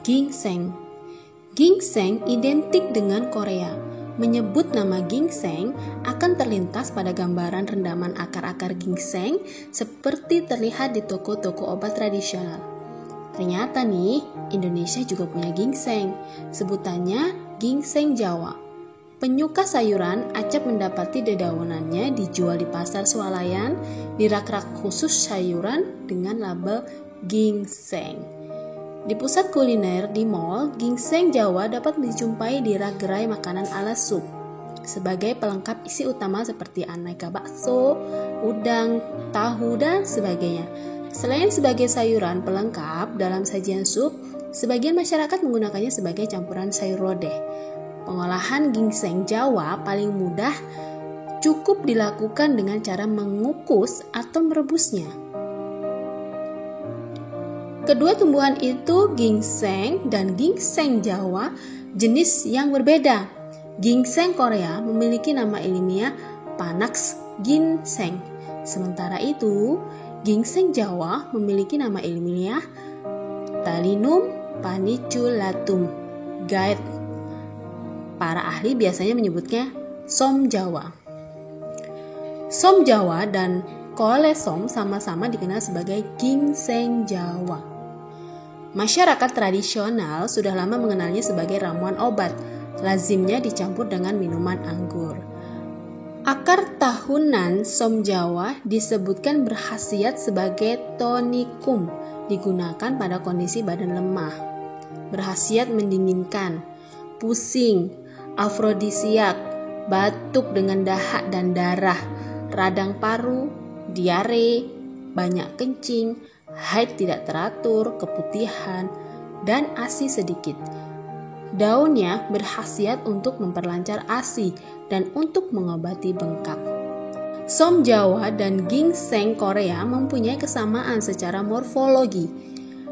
Ginseng. Ginseng identik dengan Korea. Menyebut nama ginseng akan terlintas pada gambaran rendaman akar-akar ginseng seperti terlihat di toko-toko obat tradisional. Ternyata nih, Indonesia juga punya ginseng. Sebutannya ginseng Jawa. Penyuka sayuran acap mendapati dedaunannya dijual di pasar swalayan di rak-rak khusus sayuran dengan label ginseng. Di pusat kuliner di mall, ginseng Jawa dapat dijumpai di rak gerai makanan ala sup sebagai pelengkap isi utama seperti aneka bakso, udang, tahu, dan sebagainya. Selain sebagai sayuran pelengkap dalam sajian sup, sebagian masyarakat menggunakannya sebagai campuran sayur lodeh. Pengolahan ginseng Jawa paling mudah cukup dilakukan dengan cara mengukus atau merebusnya. Kedua tumbuhan itu, ginseng dan ginseng Jawa, jenis yang berbeda. Ginseng Korea memiliki nama ilmiah Panax ginseng. Sementara itu, ginseng Jawa memiliki nama ilmiah Talinum paniculatum Gaet. Para ahli biasanya menyebutnya som Jawa. Som Jawa dan kolesom sama-sama dikenal sebagai ginseng Jawa. Masyarakat tradisional sudah lama mengenalnya sebagai ramuan obat, lazimnya dicampur dengan minuman anggur. Akar tahunan som Jawa disebutkan berkhasiat sebagai tonikum, digunakan pada kondisi badan lemah. Berkhasiat mendinginkan, pusing, afrodisiak, batuk dengan dahak dan darah, radang paru, diare, banyak kencing, haid tidak teratur, keputihan, dan ASI sedikit. Daunnya berkhasiat untuk memperlancar ASI dan untuk mengobati bengkak. Som Jawa dan ginseng Korea mempunyai kesamaan secara morfologi.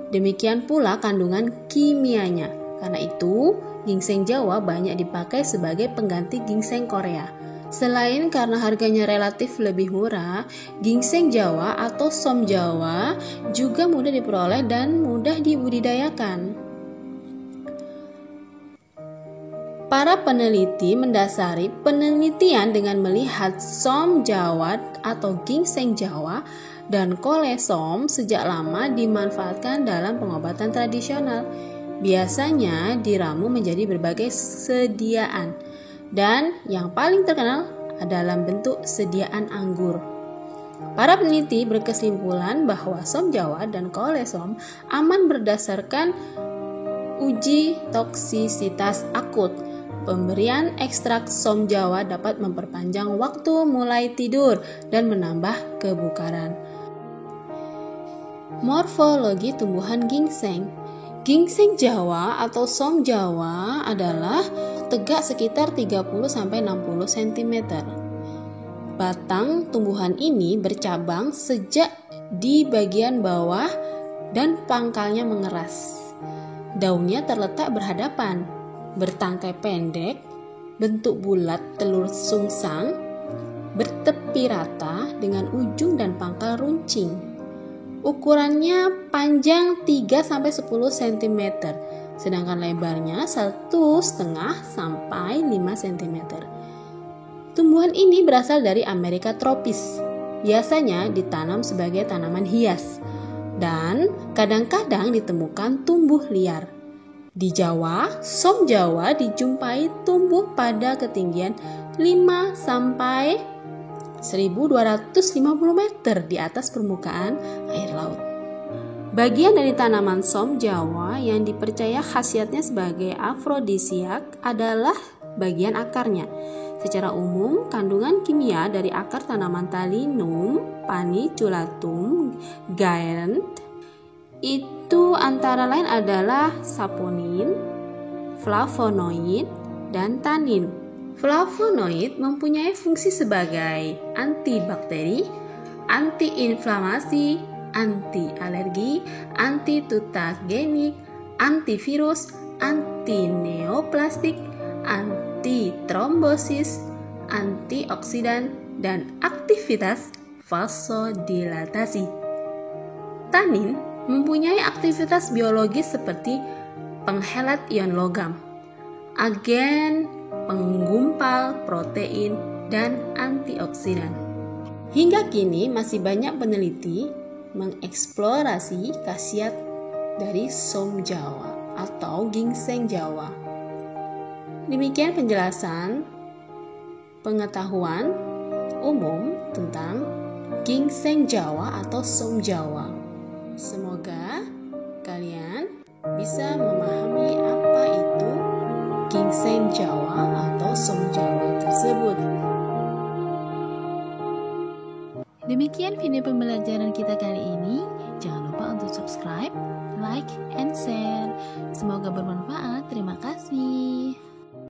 Demikian pula kandungan kimianya. Karena itu, ginseng Jawa banyak dipakai sebagai pengganti ginseng Korea. Selain karena harganya relatif lebih murah, ginseng Jawa atau som Jawa juga mudah diperoleh dan mudah dibudidayakan. Para peneliti mendasari penelitian dengan melihat som Jawa atau ginseng Jawa dan kolesom sejak lama dimanfaatkan dalam pengobatan tradisional. Biasanya diramu menjadi berbagai sediaan. Dan yang paling terkenal adalah bentuk sediaan anggur. Para peneliti berkesimpulan bahwa som Jawa dan kolesom aman berdasarkan uji toksisitas akut. Pemberian ekstrak som Jawa dapat memperpanjang waktu mulai tidur dan menambah kebugaran. Morfologi tumbuhan ginseng. Ginseng Jawa atau som Jawa adalah tegak sekitar 30-60 cm. Batang tumbuhan ini bercabang sejak di bagian bawah dan pangkalnya mengeras. Daunnya terletak berhadapan, bertangkai pendek, bentuk bulat telur sungsang, bertepi rata dengan ujung dan pangkal runcing. Ukurannya panjang 3-10 cm, sedangkan lebarnya 1,5 sampai 5 cm. Tumbuhan ini berasal dari Amerika tropis. Biasanya ditanam sebagai tanaman hias dan kadang-kadang ditemukan tumbuh liar. Di Jawa, som Jawa dijumpai tumbuh pada ketinggian 5 sampai 1250 meter di atas permukaan air laut. Bagian dari tanaman som Jawa yang dipercaya khasiatnya sebagai afrodisiak adalah bagian akarnya. Secara umum, kandungan kimia dari akar tanaman Talinum paniculatum Gaet itu antara lain adalah saponin, flavonoid, dan tanin. Flavonoid mempunyai fungsi sebagai antibakteri, antiinflamasi, anti-alergi, anti-tutagenik, antivirus, antineoplastik, antitrombosis, antioksidan, dan aktivitas vasodilatasi. Tanin mempunyai aktivitas biologis seperti penghelat ion logam, agen penggumpal protein, dan antioksidan. Hingga kini masih banyak peneliti mengeksplorasi khasiat dari som Jawa atau ginseng Jawa. Demikian penjelasan pengetahuan umum tentang ginseng Jawa atau som Jawa. Semoga kalian bisa memahami apa itu ginseng Jawa atau som Jawa tersebut. Demikian video pembelajaran kita kali ini. Jangan lupa untuk subscribe, like, and share. Semoga bermanfaat. Terima kasih.